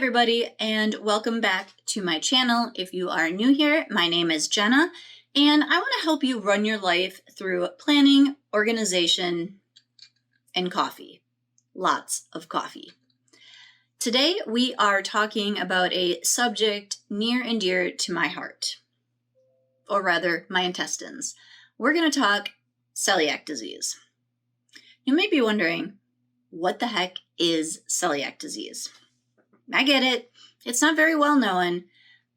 everybody, and welcome back to my channel. If you are new here, my name is Jenna, and I want to help you run your life through planning, organization, and coffee. Lots of coffee. Today, we are talking about a subject near and dear to my heart, or rather, my intestines. We're going to talk celiac disease. You may be wondering, what the heck is celiac disease? I get it. It's not very well known,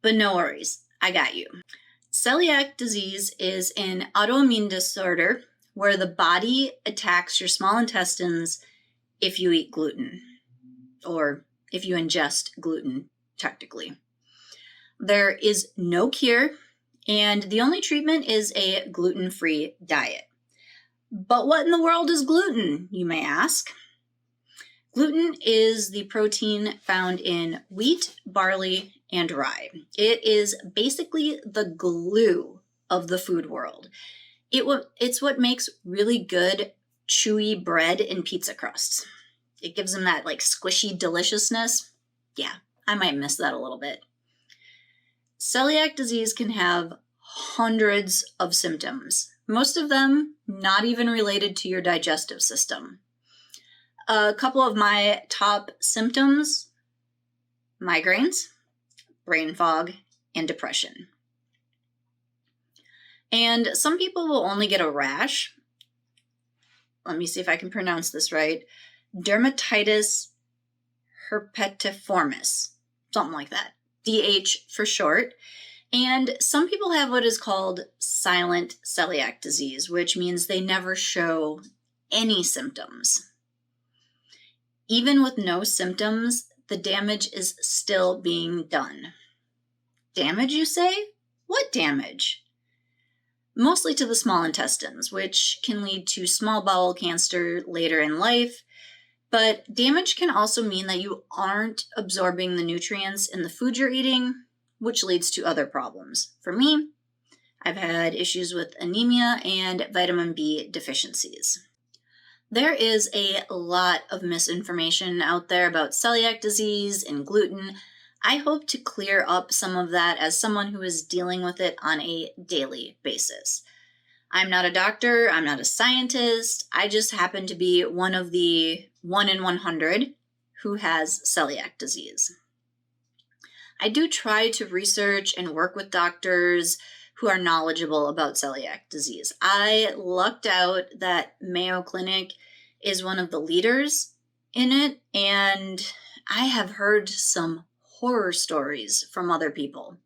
but no worries. I got you. Celiac disease is an autoimmune disorder where the body attacks your small intestines if you eat gluten, or if you ingest gluten, technically. There is no cure, and the only treatment is a gluten-free diet. But what in the world is gluten, you may ask? Gluten is the protein found in wheat, barley, and rye. It is basically the glue of the food world. It's what makes really good, chewy bread and pizza crusts. It gives them that squishy deliciousness. Yeah, I might miss that a little bit. Celiac disease can have hundreds of symptoms, most of them not even related to your digestive system. A couple of my top symptoms: migraines, brain fog, and depression. And some people will only get a rash. Let me see if I can pronounce this right. Dermatitis herpetiformis, something like that. DH for short. And some people have what is called silent celiac disease, which means they never show any symptoms. Even with no symptoms, the damage is still being done. Damage, you say? What damage? Mostly to the small intestines, which can lead to small bowel cancer later in life. But damage can also mean that you aren't absorbing the nutrients in the food you're eating, which leads to other problems. For me, I've had issues with anemia and vitamin B deficiencies. There is a lot of misinformation out there about celiac disease and gluten. I hope to clear up some of that as someone who is dealing with it on a daily basis. I'm not a doctor, I'm not a scientist, I just happen to be one of the 1 in 100 who has celiac disease. I do try to research and work with doctors who are knowledgeable about celiac disease. I lucked out that Mayo Clinic is one of the leaders in it, and I have heard some horror stories from other people.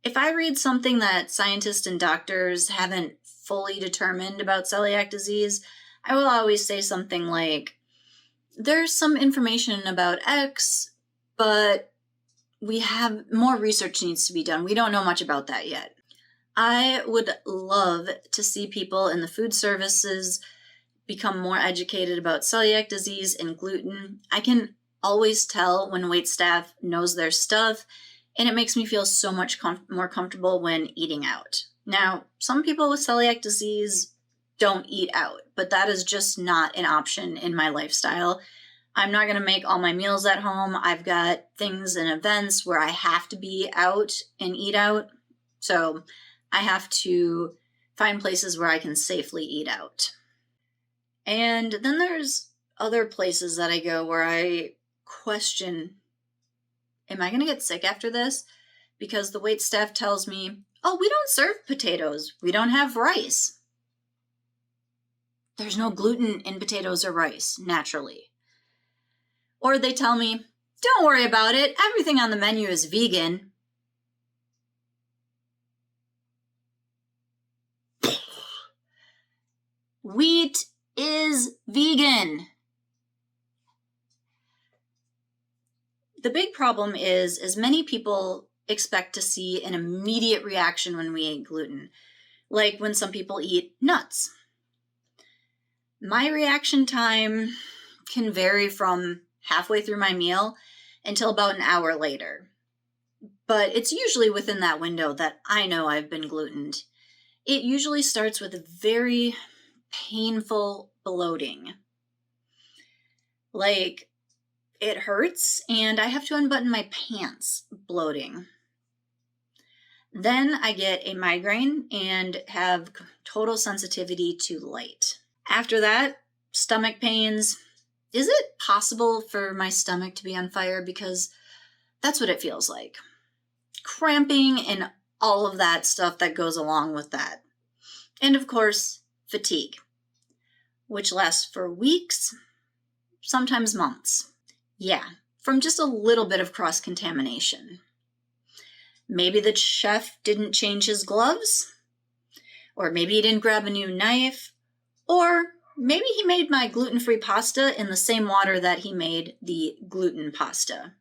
If I read something that scientists and doctors haven't fully determined about celiac disease, I will always say something like, there's some information about X, but we have more research needs to be done. We don't know much about that yet. I would love to see people in the food services become more educated about celiac disease and gluten. I can always tell when waitstaff knows their stuff, and it makes me feel so much more comfortable when eating out. Now, some people with celiac disease don't eat out, but that is just not an option in my lifestyle. I'm not going to make all my meals at home. I've got things and events where I have to be out and eat out. So I have to find places where I can safely eat out. And then there's other places that I go where I question, am I going to get sick after this? Because the waitstaff tells me, oh, we don't serve potatoes. We don't have rice. There's no gluten in potatoes or rice, naturally. Or they tell me, don't worry about it. Everything on the menu is vegan. Wheat is vegan. The big problem is many people expect to see an immediate reaction when we eat gluten, like when some people eat nuts. My reaction time can vary from halfway through my meal until about an hour later. But it's usually within that window that I know I've been glutened. It usually starts with a very painful bloating. Like It hurts, and I have to unbutton my pants, bloating. Then I get a migraine and have total sensitivity to light. After that, stomach pains. Is it possible for my stomach to be on fire? Because that's what it feels like. Cramping and all of that stuff that goes along with that. And of course, fatigue, which lasts for weeks, sometimes months. Yeah, from just a little bit of cross-contamination. Maybe the chef didn't change his gloves, or maybe he didn't grab a new knife, or maybe he made my gluten-free pasta in the same water that he made the gluten pasta.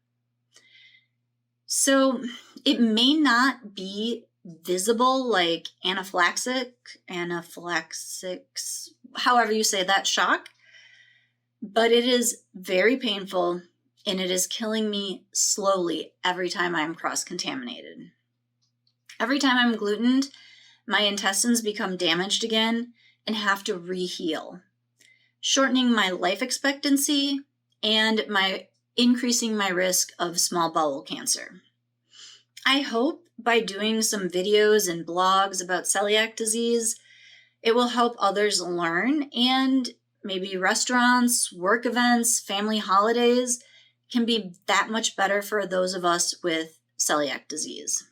So it may not be visible like anaphylactic, however you say that, shock, but it is very painful, and it is killing me slowly every time I'm cross-contaminated. Every time I'm glutened, my intestines become damaged again and have to re-heal, shortening my life expectancy and increasing my risk of small bowel cancer. I hope by doing some videos and blogs about celiac disease, it will help others learn, and maybe restaurants, work events, family holidays can be that much better for those of us with celiac disease.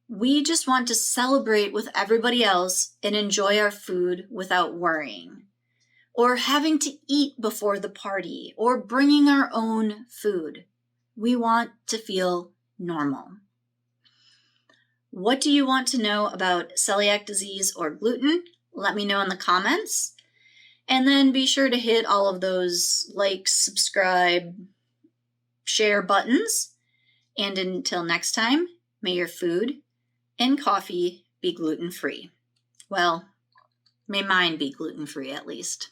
We just want to celebrate with everybody else and enjoy our food without worrying, or having to eat before the party, or bringing our own food. We want to feel normal. What do you want to know about celiac disease or gluten? Let me know in the comments. And then be sure to hit all of those like, subscribe, share buttons. And until next time, may your food and coffee be gluten-free. Well, may mine be gluten-free at least.